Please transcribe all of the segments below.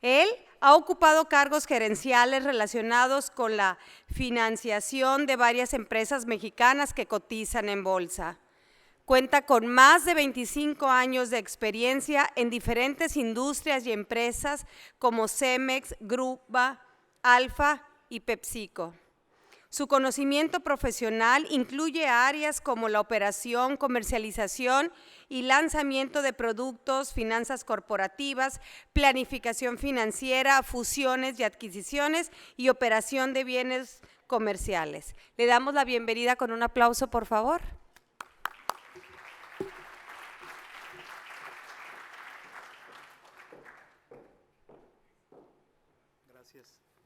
Él ha ocupado cargos gerenciales relacionados con la financiación de varias empresas mexicanas que cotizan en bolsa. Cuenta con más de 25 años de experiencia en diferentes industrias y empresas como Cemex, Grupa, Alfa y PepsiCo. Su conocimiento profesional incluye áreas como la operación, comercialización y lanzamiento de productos, finanzas corporativas, planificación financiera, fusiones y adquisiciones y operación de bienes comerciales. Le damos la bienvenida con un aplauso, por favor.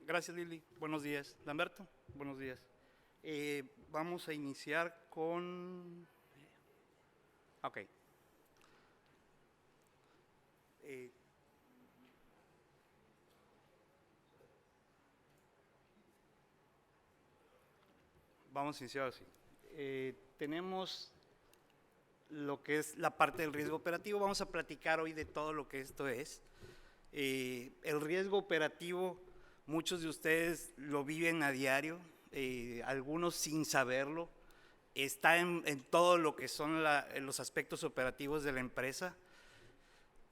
Gracias, Lili. Buenos días. Lamberto, buenos días. Vamos a iniciar con… Ok. Vamos a iniciar así. Tenemos lo que es la parte del riesgo operativo. Vamos a platicar hoy de todo lo que esto es. El riesgo operativo, muchos de ustedes lo viven a diario, algunos sin saberlo. Está en todo lo que son los aspectos operativos de la empresa.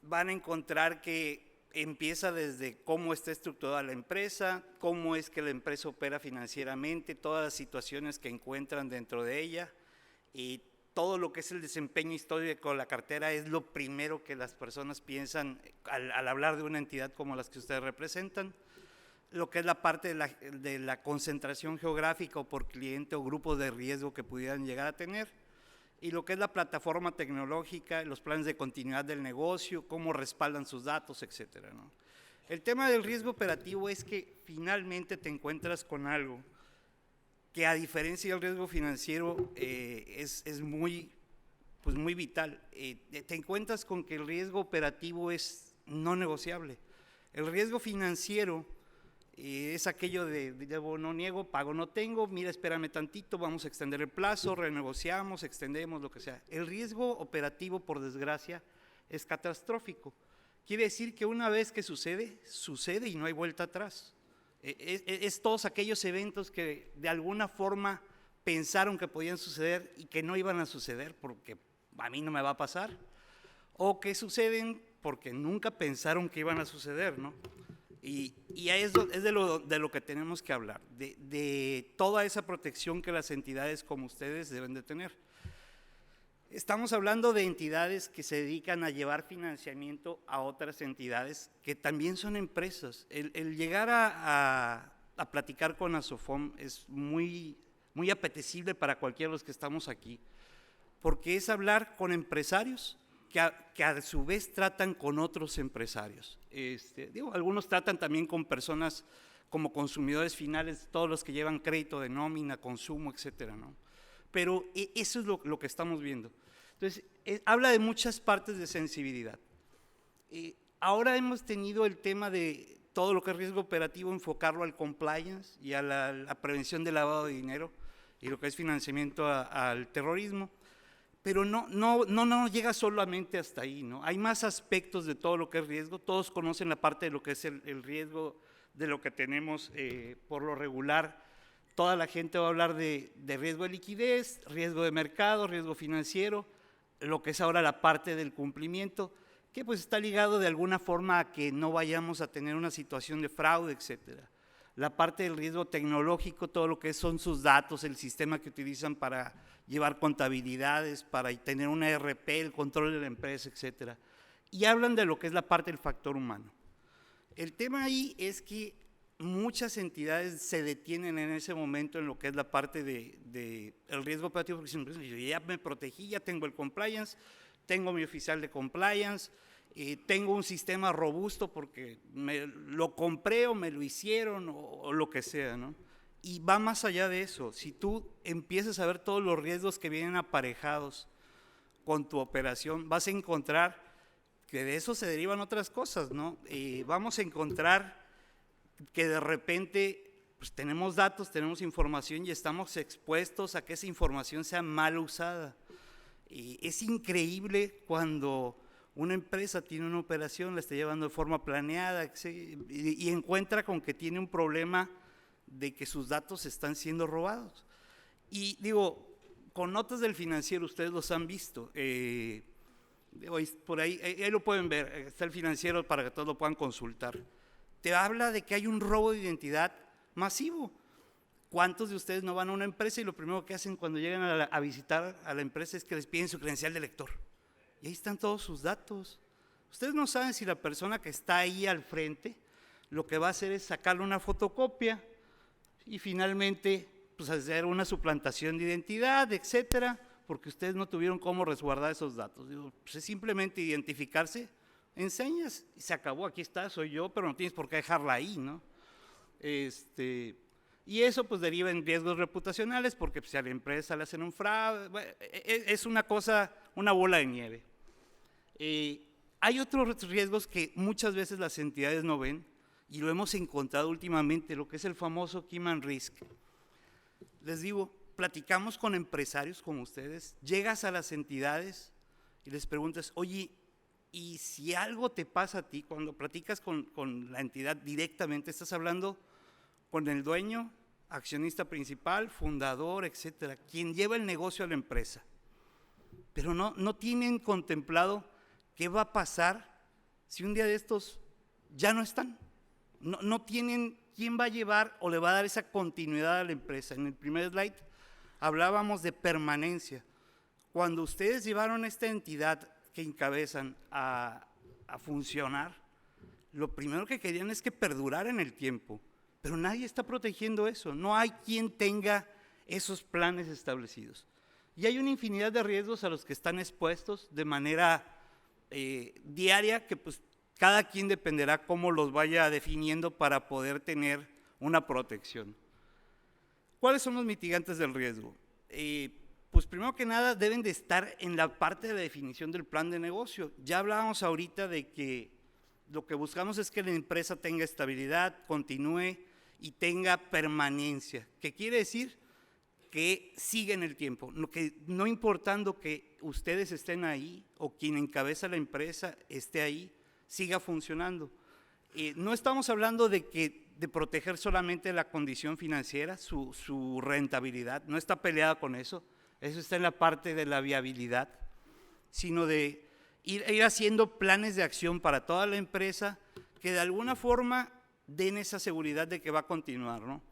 Van a encontrar que empieza desde cómo está estructurada la empresa, cómo es que la empresa opera financieramente, todas las situaciones que encuentran dentro de ella, y todo lo que es el desempeño histórico de la cartera es lo primero que las personas piensan al hablar de una entidad como las que ustedes representan. Lo que es la parte de la concentración geográfica o por cliente o grupo de riesgo que pudieran llegar a tener, y lo que es la plataforma tecnológica, los planes de continuidad del negocio, cómo respaldan sus datos, etcétera, ¿no? El tema del riesgo operativo es que finalmente te encuentras con algo que, a diferencia del riesgo financiero, es muy vital. Te encuentras con que el riesgo operativo es no negociable. El riesgo financiero es aquello de debo no niego, pago no tengo, mira, espérame tantito, vamos a extender el plazo, renegociamos, extendemos, lo que sea. El riesgo operativo, por desgracia, es catastrófico. Quiere decir que una vez que sucede, sucede y no hay vuelta atrás. Es todos aquellos eventos que de alguna forma pensaron que podían suceder y que no iban a suceder porque a mí no me va a pasar, o que suceden porque nunca pensaron que iban a suceder, ¿no? Y es de lo que tenemos que hablar, de toda esa protección que las entidades como ustedes deben de tener. Estamos hablando de entidades que se dedican a llevar financiamiento a otras entidades que también son empresas. El llegar a platicar con Asofom es muy apetecible para cualquiera de los que estamos aquí, porque es hablar con empresarios que a su vez tratan con otros empresarios. Algunos tratan también con personas como consumidores finales, todos los que llevan crédito de nómina, consumo, etcétera, ¿no? Pero eso es lo que estamos viendo. Entonces, habla de muchas partes de sensibilidad. Ahora hemos tenido el tema de todo lo que es riesgo operativo, enfocarlo al compliance y a la prevención del lavado de dinero y lo que es financiamiento al terrorismo. Pero no llega solamente hasta ahí, ¿no? Hay más aspectos de todo lo que es riesgo. Todos conocen la parte de lo que es el riesgo de lo que tenemos por lo regular. Toda la gente va a hablar de riesgo de liquidez, riesgo de mercado, riesgo financiero, lo que es ahora la parte del cumplimiento, que pues está ligado de alguna forma a que no vayamos a tener una situación de fraude, etcétera. La parte del riesgo tecnológico, todo lo que son sus datos, el sistema que utilizan para llevar contabilidades, para tener una ERP, el control de la empresa, etcétera. Y hablan de lo que es la parte del factor humano. El tema ahí es que muchas entidades se detienen en ese momento en lo que es la parte del riesgo operativo, porque dicen, yo ya me protegí, ya tengo el compliance, tengo mi oficial de compliance, tengo un sistema robusto porque lo compré o me lo hicieron o lo que sea, ¿no? Y va más allá de eso. Si tú empiezas a ver todos los riesgos que vienen aparejados con tu operación, vas a encontrar que de eso se derivan otras cosas, ¿no? Vamos a encontrar que de repente pues, tenemos datos, tenemos información y estamos expuestos a que esa información sea mal usada. Es increíble cuando una empresa tiene una operación, la está llevando de forma planeada y encuentra con que tiene un problema de que sus datos están siendo robados. Y digo, con notas del Financiero, ustedes los han visto, por ahí lo pueden ver, está el Financiero para que todos lo puedan consultar. Te habla de que hay un robo de identidad masivo. ¿Cuántos de ustedes no van a una empresa y lo primero que hacen cuando llegan a visitar a la empresa es que les piden su credencial de lector? Y ahí están todos sus datos. Ustedes no saben si la persona que está ahí al frente lo que va a hacer es sacarle una fotocopia y finalmente pues hacer una suplantación de identidad, etcétera, porque ustedes no tuvieron cómo resguardar esos datos. Digo, pues es simplemente identificarse, enseñas y se acabó, aquí está, soy yo, pero no tienes por qué dejarla ahí, ¿no? Y eso pues deriva en riesgos reputacionales, porque pues, si a la empresa le hacen un fraude, bueno, es una cosa, una bola de nieve. Hay otros riesgos que muchas veces las entidades no ven, y lo hemos encontrado últimamente, lo que es el famoso key man risk. Les digo, platicamos con empresarios como ustedes, llegas a las entidades y les preguntas, oye, y si algo te pasa a ti, cuando platicas con la entidad directamente, estás hablando con el dueño, accionista principal, fundador, etcétera, quien lleva el negocio a la empresa. Pero no tienen contemplado qué va a pasar si un día de estos ya no están. No tienen quién va a llevar o le va a dar esa continuidad a la empresa. En el primer slide hablábamos de permanencia. Cuando ustedes llevaron esta entidad que encabezan a funcionar, lo primero que querían es que perdurara en el tiempo, pero nadie está protegiendo eso, no hay quien tenga esos planes establecidos. Y hay una infinidad de riesgos a los que están expuestos de manera diaria, que pues cada quien dependerá cómo los vaya definiendo para poder tener una protección. ¿Cuáles son los mitigantes del riesgo? Pues primero que nada deben de estar en la parte de la definición del plan de negocio. Ya hablábamos ahorita de que lo que buscamos es que la empresa tenga estabilidad, continúe y tenga permanencia. ¿Qué quiere decir? Que siga en el tiempo, no importando que ustedes estén ahí o quien encabeza la empresa esté ahí, siga funcionando. No estamos hablando de proteger solamente la condición financiera, su rentabilidad, no está peleada con eso está en la parte de la viabilidad, sino de ir haciendo planes de acción para toda la empresa que de alguna forma den esa seguridad de que va a continuar, ¿no?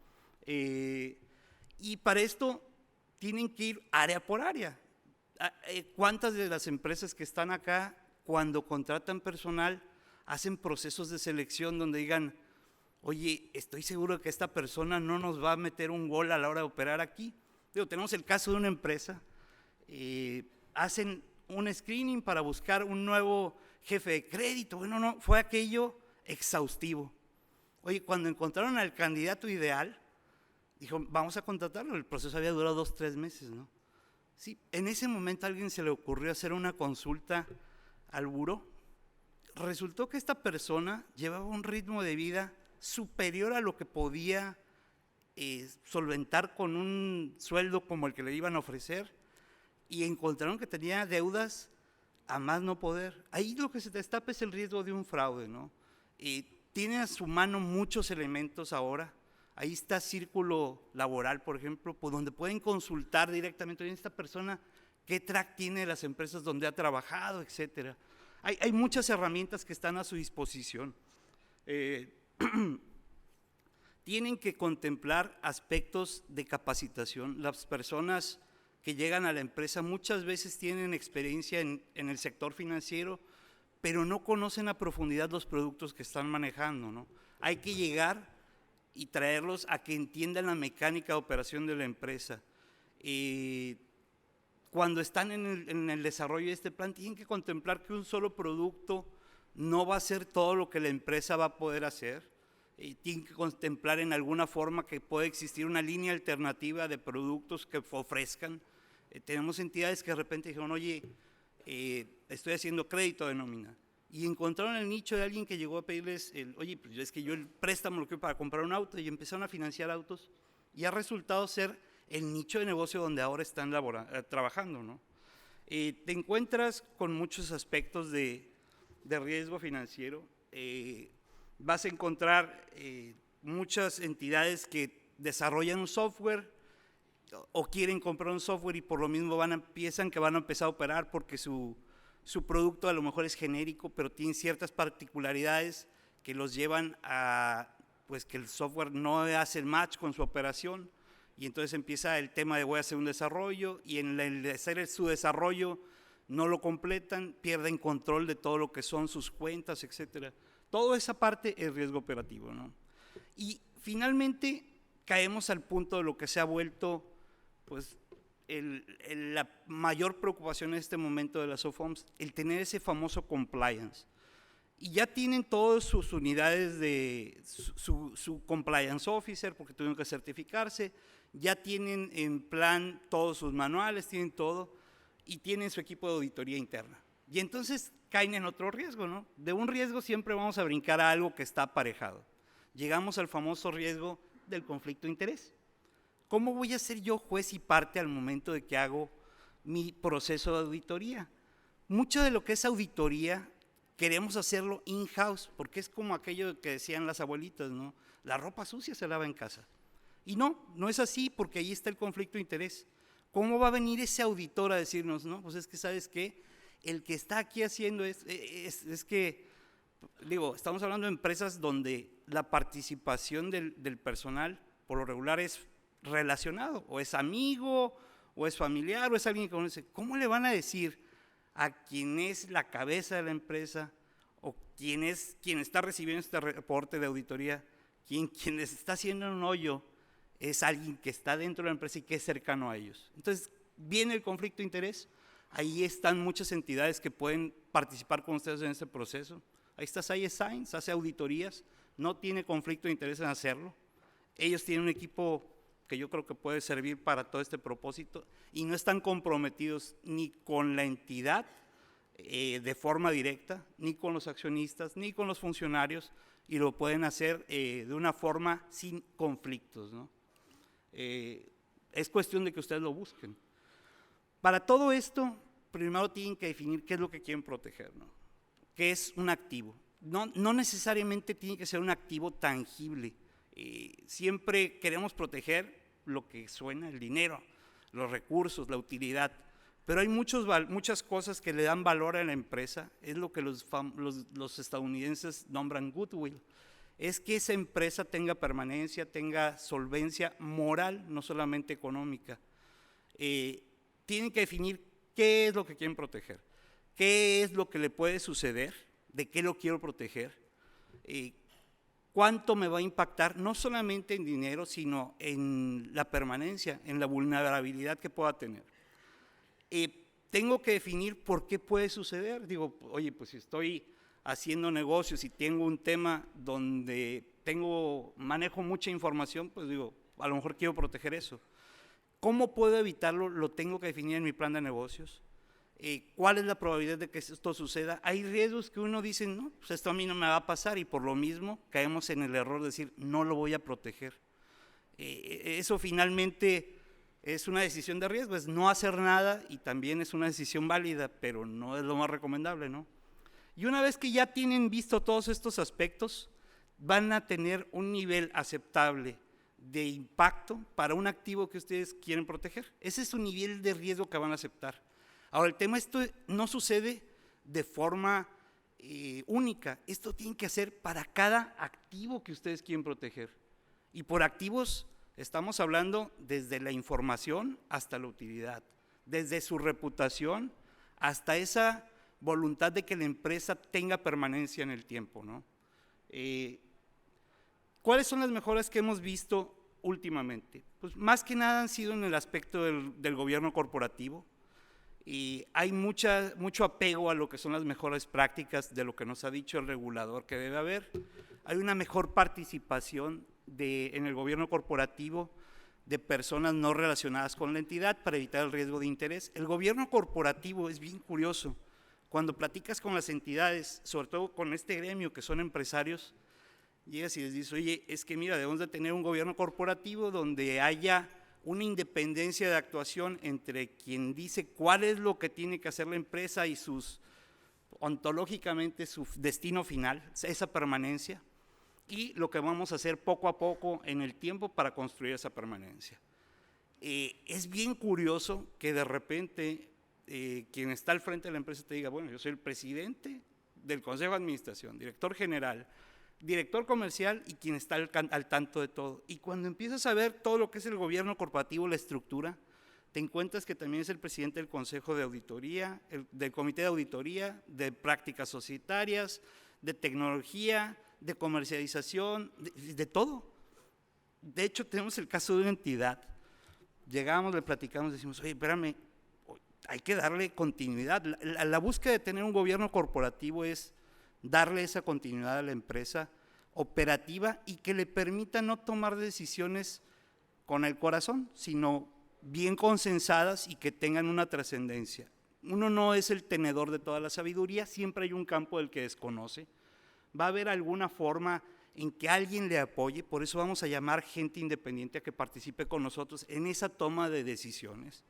Y para esto tienen que ir área por área. ¿Cuántas de las empresas que están acá, cuando contratan personal, hacen procesos de selección donde digan, oye, estoy seguro que esta persona no nos va a meter un gol a la hora de operar aquí? Digo, tenemos el caso de una empresa, hacen un screening para buscar un nuevo jefe de crédito. Bueno, no, fue aquello exhaustivo. Oye, cuando encontraron al candidato ideal, dijo, vamos a contratarlo. El proceso había durado 2 o 3 meses, ¿no? Sí, en ese momento a alguien se le ocurrió hacer una consulta al buró. Resultó que esta persona llevaba un ritmo de vida superior a lo que podía solventar con un sueldo como el que le iban a ofrecer, y encontraron que tenía deudas a más no poder. Ahí lo que se destapa es el riesgo de un fraude, ¿no? Tiene a su mano muchos elementos ahora. Ahí está Círculo Laboral, por ejemplo, por donde pueden consultar directamente, oye, esta persona, qué track tiene de las empresas donde ha trabajado, etcétera. Hay muchas herramientas que están a su disposición. Tienen que contemplar aspectos de capacitación. Las personas que llegan a la empresa muchas veces tienen experiencia en el sector financiero, pero no conocen a profundidad los productos que están manejando, ¿no? Hay que llegar y traerlos a que entiendan la mecánica de operación de la empresa. Cuando están en el desarrollo de este plan, tienen que contemplar que un solo producto no va a ser todo lo que la empresa va a poder hacer. Tienen que contemplar en alguna forma que puede existir una línea alternativa de productos que ofrezcan. Tenemos entidades que de repente dijeron, oye, estoy haciendo crédito de nómina, y encontraron el nicho de alguien que llegó a pedirles, oye, pues es que yo el préstamo lo quiero para comprar un auto, y empezaron a financiar autos, y ha resultado ser el nicho de negocio donde ahora están trabajando, ¿no? Te encuentras con muchos aspectos de de riesgo financiero. Vas a encontrar muchas entidades que desarrollan un software o quieren comprar un software y por lo mismo piensan que van a empezar a operar porque su producto a lo mejor es genérico, pero tiene ciertas particularidades que los llevan a pues que el software no hace el match con su operación, y entonces empieza el tema de voy a hacer un desarrollo, y en el hacer su desarrollo no lo completan, pierden control de todo lo que son sus cuentas, etcétera. Toda esa parte es riesgo operativo, ¿no? Y finalmente caemos al punto de lo que se ha vuelto pues la mayor preocupación en este momento de las SOFOMS, el tener ese famoso compliance. Y ya tienen todas sus unidades de su compliance officer, porque tuvieron que certificarse, ya tienen en plan todos sus manuales, tienen todo, y tienen su equipo de auditoría interna. Y entonces caen en otro riesgo, ¿no? De un riesgo siempre vamos a brincar a algo que está aparejado. Llegamos al famoso riesgo del conflicto de interés. ¿Cómo voy a ser yo juez y parte al momento de que hago mi proceso de auditoría? Mucho de lo que es auditoría queremos hacerlo in-house, porque es como aquello que decían las abuelitas, ¿no? La ropa sucia se lava en casa. Y no es así, porque ahí está el conflicto de interés. ¿Cómo va a venir ese auditor a decirnos, no? Pues es que, ¿sabes qué? El que está aquí haciendo es que, digo, estamos hablando de empresas donde la participación del personal, por lo regular, es relacionado, o es amigo, o es familiar, o es alguien que conoce. ¿Cómo le van a decir a quien es la cabeza de la empresa, o quien está recibiendo este reporte de auditoría, quien les está haciendo un hoyo, es alguien que está dentro de la empresa y que es cercano a ellos? Entonces, viene el conflicto de interés, ahí están muchas entidades que pueden participar con ustedes en este proceso. Ahí está SAI Science, hace auditorías, no tiene conflicto de interés en hacerlo. Ellos tienen un equipo que yo creo que puede servir para todo este propósito, y no están comprometidos ni con la entidad de forma directa, ni con los accionistas, ni con los funcionarios, y lo pueden hacer de una forma sin conflictos, ¿no? Es cuestión de que ustedes lo busquen. Para todo esto, primero tienen que definir qué es lo que quieren proteger, ¿no? ¿Qué es un activo? No necesariamente tiene que ser un activo tangible. Siempre queremos proteger lo que suena, el dinero, los recursos, la utilidad, pero hay muchas cosas que le dan valor a la empresa. Es lo que los estadounidenses nombran goodwill. Es que esa empresa tenga permanencia, tenga solvencia moral, no solamente económica. Tienen que definir qué es lo que quieren proteger, qué es lo que le puede suceder, de qué lo quiero proteger, cuánto me va a impactar, no solamente en dinero, sino en la permanencia, en la vulnerabilidad que pueda tener. Tengo que definir por qué puede suceder. Digo, oye, pues si estoy haciendo negocios y tengo un tema donde manejo mucha información, pues digo, a lo mejor quiero proteger eso. ¿Cómo puedo evitarlo? Lo tengo que definir en mi plan de negocios. ¿Cuál es la probabilidad de que esto suceda? Hay riesgos que uno dice, no, pues esto a mí no me va a pasar, y por lo mismo caemos en el error de decir, no lo voy a proteger. Eso finalmente es una decisión de riesgo, es no hacer nada, y también es una decisión válida, pero no es lo más recomendable, ¿no? Y una vez que ya tienen visto todos estos aspectos, van a tener un nivel aceptable de impacto para un activo que ustedes quieren proteger. Ese es su nivel de riesgo que van a aceptar. Ahora, el tema, esto no sucede de forma única, esto tiene que ser para cada activo que ustedes quieren proteger. Y por activos estamos hablando desde la información hasta la utilidad, desde su reputación hasta esa voluntad de que la empresa tenga permanencia en el tiempo, ¿no? ¿Cuáles son las mejoras que hemos visto últimamente? Pues más que nada han sido en el aspecto del gobierno corporativo, y hay mucho apego a lo que son las mejores prácticas de lo que nos ha dicho el regulador que debe haber. Hay una mejor participación en el gobierno corporativo de personas no relacionadas con la entidad para evitar el riesgo de interés. El gobierno corporativo es bien curioso. Cuando platicas con las entidades, sobre todo con este gremio que son empresarios, llegas y les dices, oye, es que mira, debemos de tener un gobierno corporativo donde haya una independencia de actuación entre quien dice cuál es lo que tiene que hacer la empresa y sus ontológicamente su destino final, esa permanencia, y lo que vamos a hacer poco a poco en el tiempo para construir esa permanencia. Es bien curioso que de repente quien está al frente de la empresa te diga, bueno, yo soy el presidente del Consejo de Administración, director general, director comercial y quien está al tanto de todo. Y cuando empiezas a ver todo lo que es el gobierno corporativo, la estructura, te encuentras que también es el presidente del Consejo de Auditoría, del Comité de Auditoría, de Prácticas Societarias, de Tecnología, de Comercialización, de todo. De hecho, tenemos el caso de una entidad. Llegamos, le platicamos, decimos, oye, espérame, hay que darle continuidad. La búsqueda de tener un gobierno corporativo es darle esa continuidad a la empresa operativa y que le permita no tomar decisiones con el corazón, sino bien consensadas y que tengan una trascendencia. Uno no es el tenedor de toda la sabiduría, siempre hay un campo del que desconoce. Va a haber alguna forma en que alguien le apoye, por eso vamos a llamar gente independiente a que participe con nosotros en esa toma de decisiones.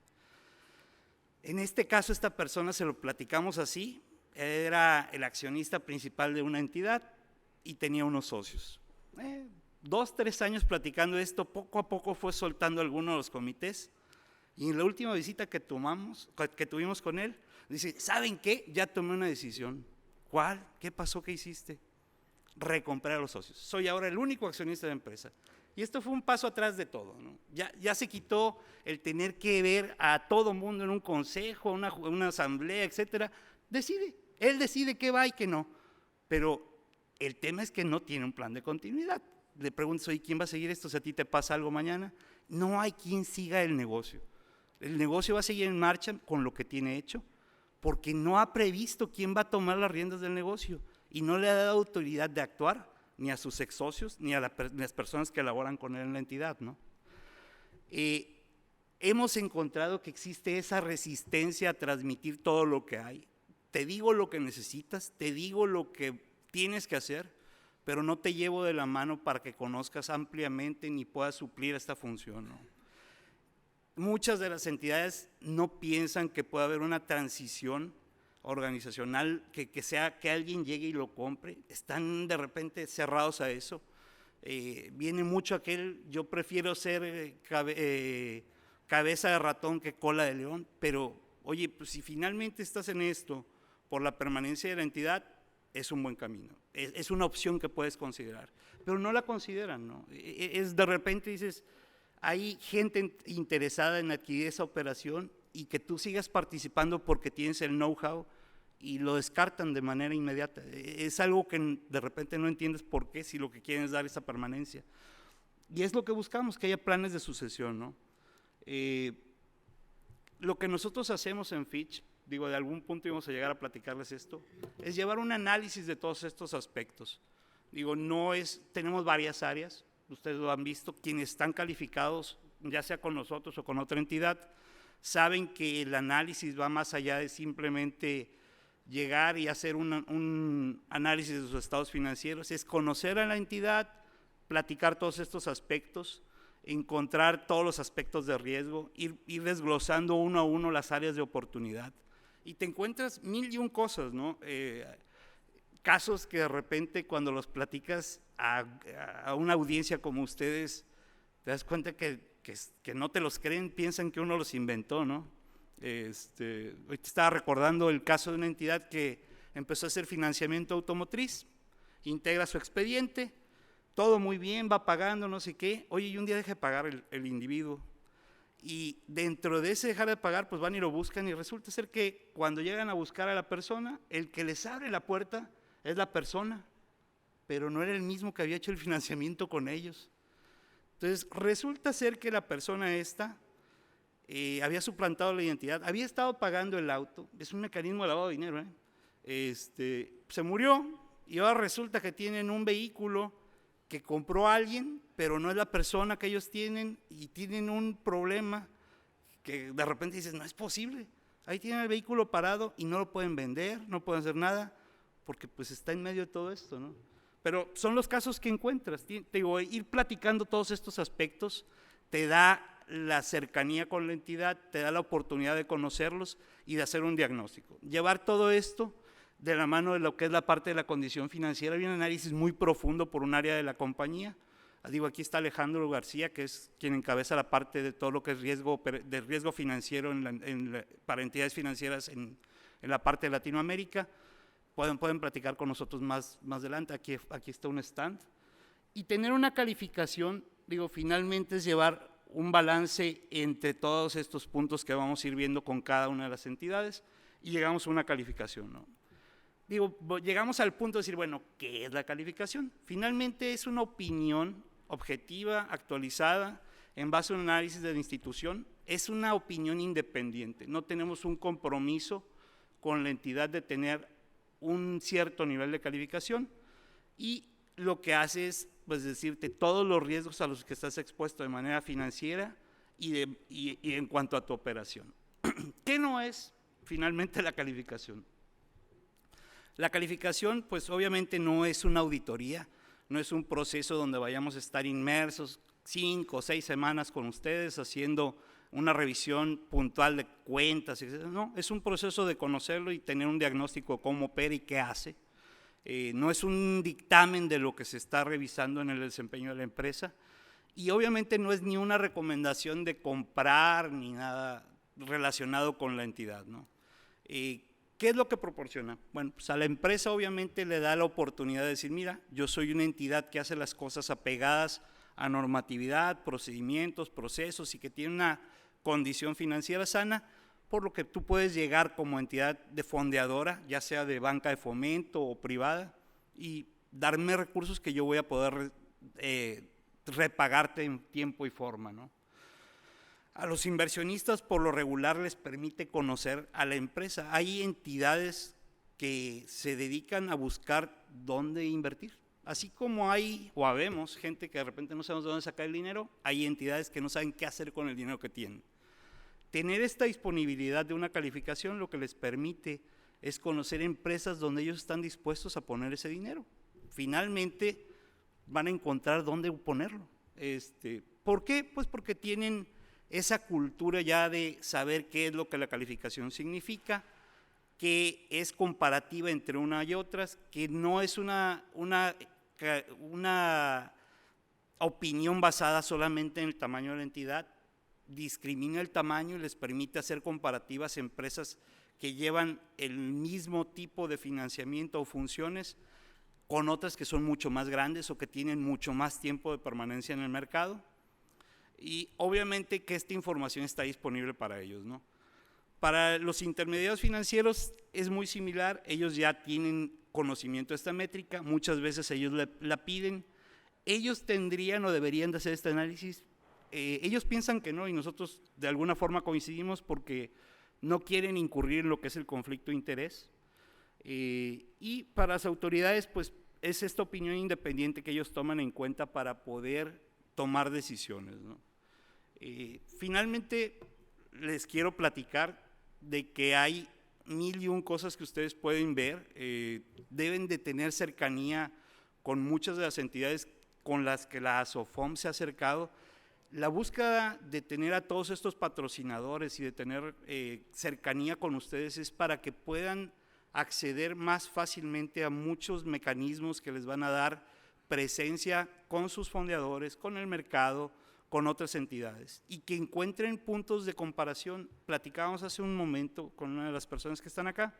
En este caso, esta persona se lo platicamos así, era el accionista principal de una entidad y tenía unos socios. 2, 3 años platicando esto, poco a poco fue soltando algunos de los comités y en la última visita que tuvimos con él, dice, ¿saben qué? Ya tomé una decisión. ¿Cuál? ¿Qué pasó? ¿Qué hiciste? Recomprar a los socios. Soy ahora el único accionista de la empresa. Y esto fue un paso atrás de todo, ¿no? Ya se quitó el tener que ver a todo mundo en un consejo, una asamblea, etcétera. Él decide qué va y qué no. Pero el tema es que no tiene un plan de continuidad. Le preguntas, oye, ¿quién va a seguir esto si a ti te pasa algo mañana? No hay quien siga el negocio. El negocio va a seguir en marcha con lo que tiene hecho, porque no ha previsto quién va a tomar las riendas del negocio y no le ha dado autoridad de actuar ni a sus ex socios ni a las personas que laboran con él en la entidad, ¿no? Hemos encontrado que existe esa resistencia a transmitir todo lo que hay. Te digo lo que necesitas, te digo lo que tienes que hacer, pero no te llevo de la mano para que conozcas ampliamente ni puedas suplir esta función, ¿no? Muchas de las entidades no piensan que pueda haber una transición organizacional, que sea que alguien llegue y lo compre, están de repente cerrados a eso. Viene mucho aquel, yo prefiero ser cabeza de ratón que cola de león, pero oye, pues si finalmente estás en esto por la permanencia de la entidad, es un buen camino, es una opción que puedes considerar, pero no la consideran, ¿no? Es de repente dices, hay gente interesada en adquirir esa operación y que tú sigas participando porque tienes el know-how y lo descartan de manera inmediata. Es algo que de repente no entiendes por qué, si lo que quieren es dar esa permanencia. Y es lo que buscamos, que haya planes de sucesión, ¿no? Lo que nosotros hacemos en Fitch, digo, de algún punto íbamos a llegar a platicarles esto, es llevar un análisis de todos estos aspectos. Digo, tenemos varias áreas, ustedes lo han visto, quienes están calificados, ya sea con nosotros o con otra entidad, saben que el análisis va más allá de simplemente llegar y hacer un análisis de sus estados financieros, es conocer a la entidad, platicar todos estos aspectos, encontrar todos los aspectos de riesgo, ir desglosando uno a uno las áreas de oportunidad. Y te encuentras 1001 cosas, ¿no? Casos que de repente cuando los platicas a una audiencia como ustedes, te das cuenta que no te los creen, piensan que uno los inventó, ¿no? Hoy te estaba recordando el caso de una entidad que empezó a hacer financiamiento automotriz, integra su expediente, todo muy bien, va pagando, no sé qué, oye, y un día deja de pagar el individuo, y dentro de ese dejar de pagar, pues van y lo buscan, y resulta ser que cuando llegan a buscar a la persona, el que les abre la puerta es la persona, pero no era el mismo que había hecho el financiamiento con ellos. Entonces, resulta ser que la persona esta había suplantado la identidad, había estado pagando el auto, es un mecanismo de lavado de dinero, se murió y ahora resulta que tienen un vehículo que compró alguien, pero no es la persona que ellos tienen y tienen un problema que de repente dices, no es posible, ahí tienen el vehículo parado y no lo pueden vender, no pueden hacer nada, porque pues está en medio de todo esto, ¿no? Pero son los casos que encuentras, te digo, ir platicando todos estos aspectos te da la cercanía con la entidad, te da la oportunidad de conocerlos y de hacer un diagnóstico. Llevar todo esto de la mano de lo que es la parte de la condición financiera. Hay un análisis muy profundo por un área de la compañía. Digo, aquí está Alejandro García, que es quien encabeza la parte de todo lo que es riesgo financiero para entidades financieras en la parte de Latinoamérica. Pueden platicar con nosotros más adelante, aquí está un stand. Y tener una calificación, digo, finalmente es llevar un balance entre todos estos puntos que vamos a ir viendo con cada una de las entidades y llegamos a una calificación, ¿no? Digo, llegamos al punto de decir, bueno, ¿qué es la calificación? Finalmente es una opinión objetiva, actualizada, en base a un análisis de la institución. Es una opinión independiente, no tenemos un compromiso con la entidad de tener un cierto nivel de calificación, y lo que hace es, pues, decirte todos los riesgos a los que estás expuesto de manera financiera y en cuanto a tu operación. ¿Qué no es finalmente la calificación? La calificación, pues obviamente no es una auditoría, no es un proceso donde vayamos a estar inmersos 5 o 6 semanas con ustedes haciendo una revisión puntual de cuentas, etc. No, es un proceso de conocerlo y tener un diagnóstico de cómo opera y qué hace. No es un dictamen de lo que se está revisando en el desempeño de la empresa, y obviamente no es ni una recomendación de comprar ni nada relacionado con la entidad, ¿no? ¿Qué es lo que proporciona? Bueno, pues a la empresa obviamente le da la oportunidad de decir, mira, yo soy una entidad que hace las cosas apegadas a normatividad, procedimientos, procesos, y que tiene una condición financiera sana, por lo que tú puedes llegar como entidad de fondeadora, ya sea de banca de fomento o privada, y darme recursos que yo voy a poder repagarte en tiempo y forma, ¿no? A los inversionistas por lo regular les permite conocer a la empresa. Hay entidades que se dedican a buscar dónde invertir. Así como hay o habemos gente que de repente no sabemos de dónde sacar el dinero, hay entidades que no saben qué hacer con el dinero que tienen. Tener esta disponibilidad de una calificación lo que les permite es conocer empresas donde ellos están dispuestos a poner ese dinero. Finalmente van a encontrar dónde ponerlo. ¿Por qué? Pues porque tienen esa cultura ya de saber qué es lo que la calificación significa, que es comparativa entre una y otras, que no es una opinión basada solamente en el tamaño de la entidad, discrimina el tamaño y les permite hacer comparativas empresas que llevan el mismo tipo de financiamiento o funciones con otras que son mucho más grandes o que tienen mucho más tiempo de permanencia en el mercado. Y obviamente que esta información está disponible para ellos, ¿no? Para los intermediarios financieros es muy similar, ellos ya tienen conocimiento de esta métrica, muchas veces ellos la piden, ellos tendrían o deberían de hacer este análisis, ellos piensan que no, y nosotros de alguna forma coincidimos porque no quieren incurrir en lo que es el conflicto de interés, y para las autoridades pues es esta opinión independiente que ellos toman en cuenta para poder tomar decisiones, ¿no? Finalmente les quiero platicar de que hay 1001 cosas que ustedes pueden ver, deben de tener cercanía con muchas de las entidades con las que la ASOFOM se ha acercado. La búsqueda de tener a todos estos patrocinadores y de tener cercanía con ustedes es para que puedan acceder más fácilmente a muchos mecanismos que les van a dar presencia con sus fondeadores, con el mercado, con otras entidades, y que encuentren puntos de comparación. Platicábamos hace un momento con una de las personas que están acá,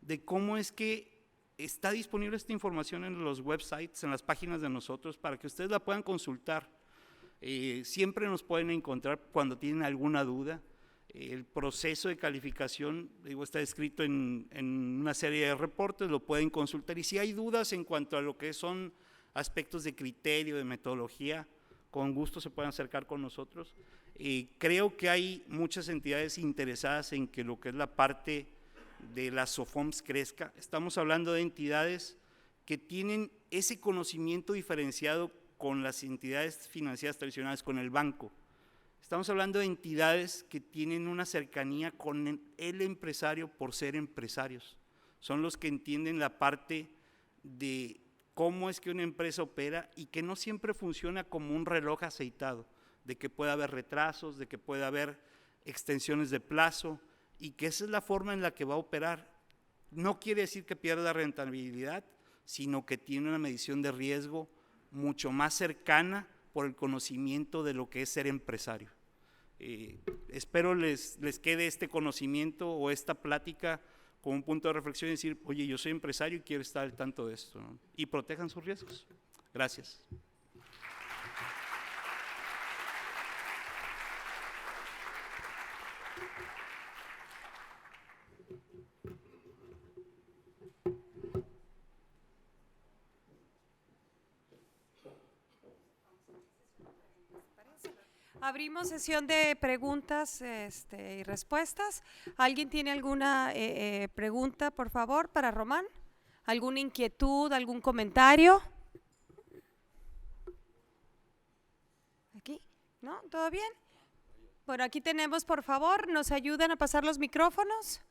de cómo es que está disponible esta información en los websites, en las páginas de nosotros, para que ustedes la puedan consultar. Siempre nos pueden encontrar cuando tienen alguna duda. El proceso de calificación, digo, está escrito en una serie de reportes, lo pueden consultar, y si hay dudas en cuanto a lo que son aspectos de criterio, de metodología, con gusto se pueden acercar con nosotros. Creo que hay muchas entidades interesadas en que lo que es la parte de las SOFOMs crezca. Estamos hablando de entidades que tienen ese conocimiento diferenciado con las entidades financieras tradicionales, con el banco. Estamos hablando de entidades que tienen una cercanía con el empresario por ser empresarios. Son los que entienden la parte de cómo es que una empresa opera y que no siempre funciona como un reloj aceitado, de que puede haber retrasos, de que puede haber extensiones de plazo, y que esa es la forma en la que va a operar. No quiere decir que pierda rentabilidad, sino que tiene una medición de riesgo mucho más cercana por el conocimiento de lo que es ser empresario. Espero les quede este conocimiento o esta plática como un punto de reflexión y decir, oye, yo soy empresario y quiero estar al tanto de esto, ¿no? Y protejan sus riesgos. Gracias. Abrimos sesión de preguntas y respuestas. ¿Alguien tiene alguna pregunta, por favor, para Román? ¿Alguna inquietud, algún comentario? ¿Aquí? ¿No? ¿Todo bien? Bueno, aquí tenemos, por favor, ¿nos ayudan a pasar los micrófonos?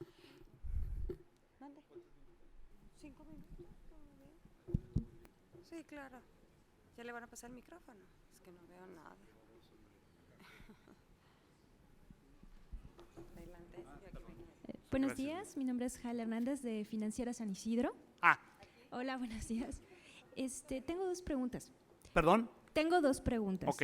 ¿Mande? 5 minutos. Sí, claro. ¿Ya le van a pasar el micrófono? Es que no veo nada. Buenos días, mi nombre es Jala Hernández de Financiera San Isidro. Hola, buenos días. Tengo dos preguntas. ¿Perdón? Tengo dos preguntas. Ok.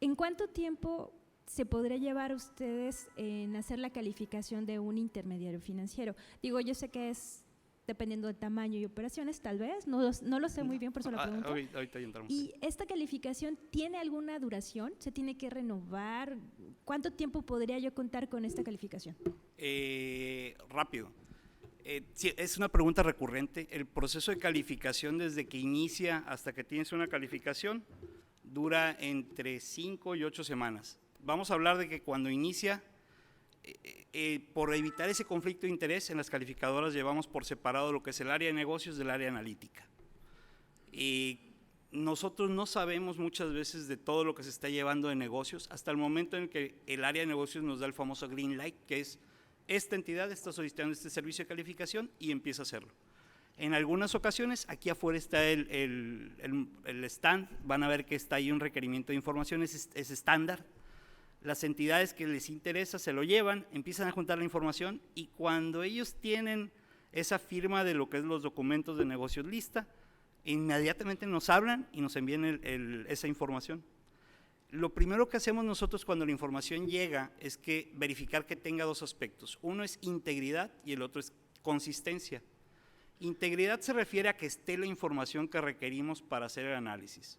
¿En cuánto tiempo se podría llevar ustedes en hacer la calificación de un intermediario financiero? Digo, yo sé que es dependiendo del tamaño y operaciones, tal vez, no lo sé muy bien, por eso lo pregunto. Ahorita entramos. ¿Y esta calificación tiene alguna duración? ¿Se tiene que renovar? ¿Cuánto tiempo podría yo contar con esta calificación? Rápido. Sí, es una pregunta recurrente. El proceso de calificación desde que inicia hasta que tienes una calificación dura entre 5 y 8 semanas. Vamos a hablar de que cuando inicia, por evitar ese conflicto de interés, en las calificadoras llevamos por separado lo que es el área de negocios del área analítica. Nosotros no sabemos muchas veces de todo lo que se está llevando de negocios hasta el momento en que el área de negocios nos da el famoso green light, que es esta entidad está solicitando este servicio de calificación y empieza a hacerlo. En algunas ocasiones, aquí afuera está el stand, van a ver que está ahí un requerimiento de información, es estándar. Las entidades que les interesa se lo llevan, empiezan a juntar la información y cuando ellos tienen esa firma de lo que es los documentos de negocios lista, inmediatamente nos hablan y nos envían esa información. Lo primero que hacemos nosotros cuando la información llega es que verificar que tenga dos aspectos. Uno es integridad y el otro es consistencia. Integridad se refiere a que esté la información que requerimos para hacer el análisis.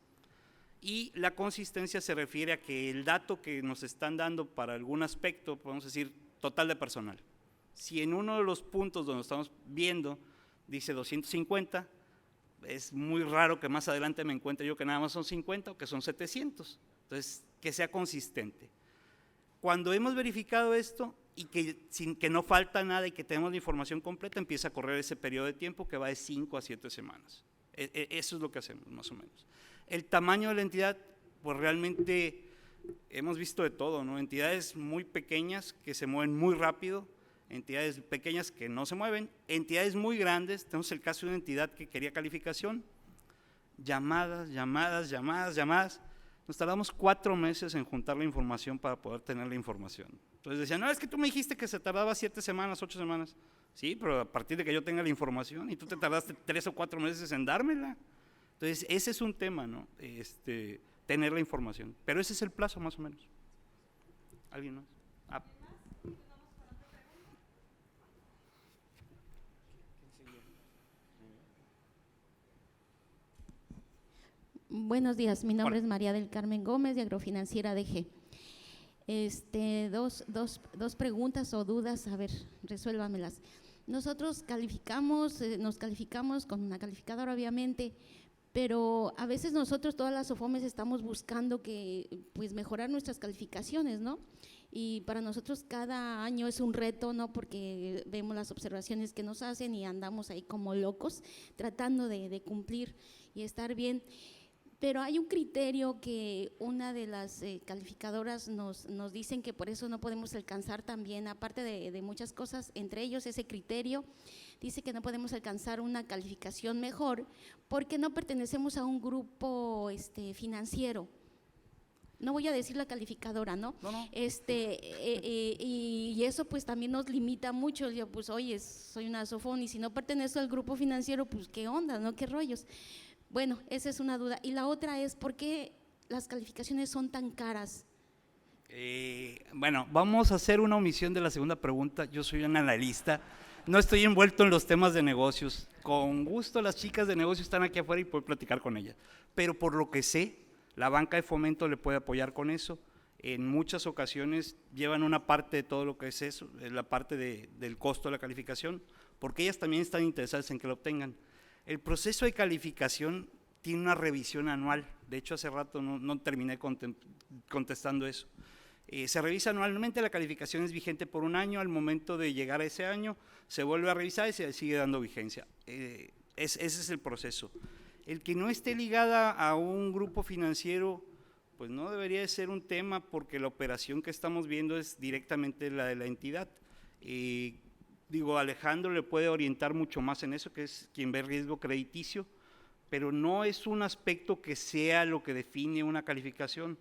Y la consistencia se refiere a que el dato que nos están dando para algún aspecto, podemos decir, total de personal. Si en uno de los puntos donde estamos viendo dice 250, es muy raro que más adelante me encuentre yo que nada más son 50 o que son 700. Entonces, que sea consistente. Cuando hemos verificado esto y que no falta nada y que tenemos la información completa, empieza a correr ese periodo de tiempo que va de 5 a 7 semanas. Eso es lo que hacemos, más o menos. El tamaño de la entidad, pues realmente hemos visto de todo, ¿no? Entidades muy pequeñas que se mueven muy rápido, entidades pequeñas que no se mueven, entidades muy grandes. Tenemos el caso de una entidad que quería calificación, llamadas. Nos tardamos 4 meses en juntar la información para poder tener la información. Entonces decían, no, es que tú me dijiste que se tardaba 7 semanas, 8 semanas. Sí, pero a partir de que yo tenga la información y tú te tardaste 3 o 4 meses en dármela. Entonces ese es un tema, ¿no? Tener la información. Pero ese es el plazo más o menos. ¿Alguien más? Buenos días, mi nombre es María del Carmen Gómez de Agrofinanciera DG. Dos preguntas o dudas, a ver, resuélvamelas. Nosotros nos calificamos con una calificadora obviamente, pero a veces nosotros todas las OFOMES estamos buscando pues mejorar nuestras calificaciones, ¿no? Y para nosotros cada año es un reto, ¿no? Porque vemos las observaciones que nos hacen y andamos ahí como locos tratando de cumplir y estar bien. Pero hay un criterio que una de las calificadoras nos dicen que por eso no podemos alcanzar también, aparte de muchas cosas, entre ellos ese criterio, dice que no podemos alcanzar una calificación mejor porque no pertenecemos a un grupo financiero. no voy a decir la calificadora, ¿no? No. Y eso pues también nos limita mucho. Yo pues oye, soy una Sofón y si no pertenezco al grupo financiero, pues qué onda, ¿no? Qué rollos. Bueno, esa es una duda. Y la otra es, ¿por qué las calificaciones son tan caras? Bueno, vamos a hacer una omisión de la segunda pregunta. Yo soy un analista, no estoy envuelto en los temas de negocios. Con gusto las chicas de negocios están aquí afuera y puedo platicar con ellas. Pero por lo que sé, la banca de fomento le puede apoyar con eso. En muchas ocasiones llevan una parte de todo lo que es eso, la parte del costo de la calificación, porque ellas también están interesadas en que lo obtengan. El proceso de calificación tiene una revisión anual. De hecho, hace rato no terminé contestando eso. Se revisa anualmente, la calificación es vigente por un año, al momento de llegar a ese año se vuelve a revisar y se sigue dando vigencia. Ese es el proceso. El que no esté ligada a un grupo financiero, pues no debería de ser un tema, porque la operación que estamos viendo es directamente la de la entidad. Alejandro le puede orientar mucho más en eso, que es quien ve riesgo crediticio, pero no es un aspecto que sea lo que define una calificación.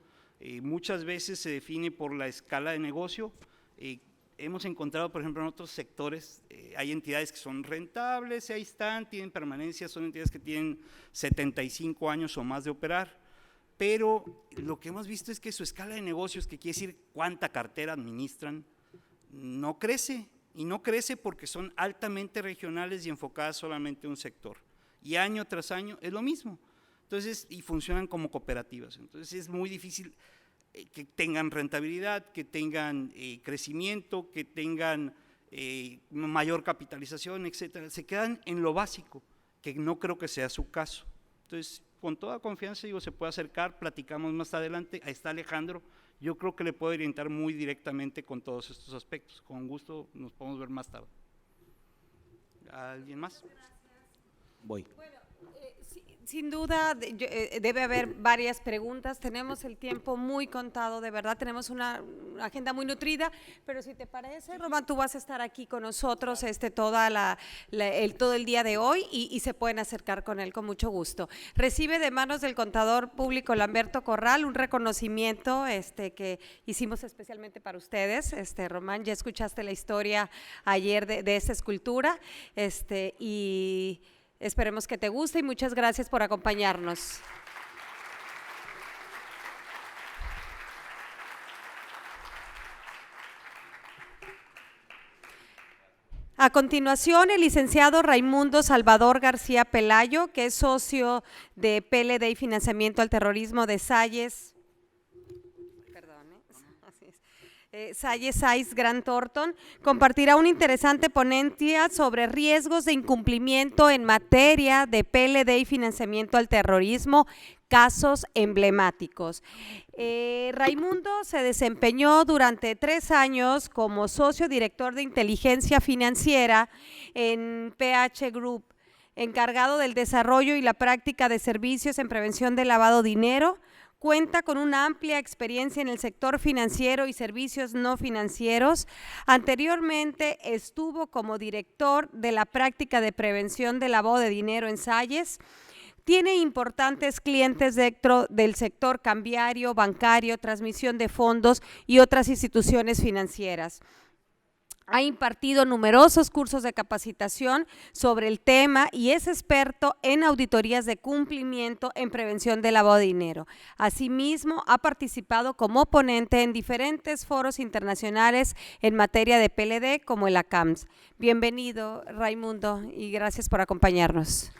Muchas veces se define por la escala de negocio. Hemos encontrado, por ejemplo, en otros sectores, hay entidades que son rentables, ahí están, tienen permanencia, son entidades que tienen 75 años o más de operar, pero lo que hemos visto es que su escala de negocios, que quiere decir cuánta cartera administran, no crece, y no crece porque son altamente regionales y enfocadas solamente en un sector, y año tras año es lo mismo. Entonces, y funcionan como cooperativas. Entonces es muy difícil que tengan rentabilidad, que tengan crecimiento, que tengan mayor capitalización, etcétera. Se quedan en lo básico, que no creo que sea su caso. Entonces, con toda confianza, se puede acercar, platicamos más adelante. Ahí está Alejandro, yo creo que le puedo orientar muy directamente con todos estos aspectos. Con gusto nos podemos ver más tarde. ¿Alguien más? Voy. Sin duda debe haber varias preguntas, tenemos el tiempo muy contado, de verdad, tenemos una agenda muy nutrida, pero si te parece, Román, tú vas a estar aquí con nosotros todo el día de hoy y se pueden acercar con él con mucho gusto. Recibe de manos del contador público Lamberto Corral un reconocimiento que hicimos especialmente para ustedes. Román, ya escuchaste la historia ayer de esta escultura y esperemos que te guste y muchas gracias por acompañarnos. A continuación, el licenciado Raimundo Salvador García Pelayo, que es socio de PLD y Financiamiento al Terrorismo de Salles. Salles Saiz Grant Thornton, compartirá una interesante ponencia sobre riesgos de incumplimiento en materia de PLD y financiamiento al terrorismo, casos emblemáticos. Raimundo se desempeñó durante 3 años como socio director de inteligencia financiera en PH Group, encargado del desarrollo y la práctica de servicios en prevención de lavado de dinero. Cuenta con una amplia experiencia en el sector financiero y servicios no financieros. Anteriormente estuvo como director de la práctica de prevención de lavado de dinero en Salles. Tiene importantes clientes dentro del sector cambiario, bancario, transmisión de fondos y otras instituciones financieras. Ha impartido numerosos cursos de capacitación sobre el tema y es experto en auditorías de cumplimiento en prevención de lavado de dinero. Asimismo, ha participado como ponente en diferentes foros internacionales en materia de PLD, como el ACAMS. Bienvenido, Raimundo, y gracias por acompañarnos.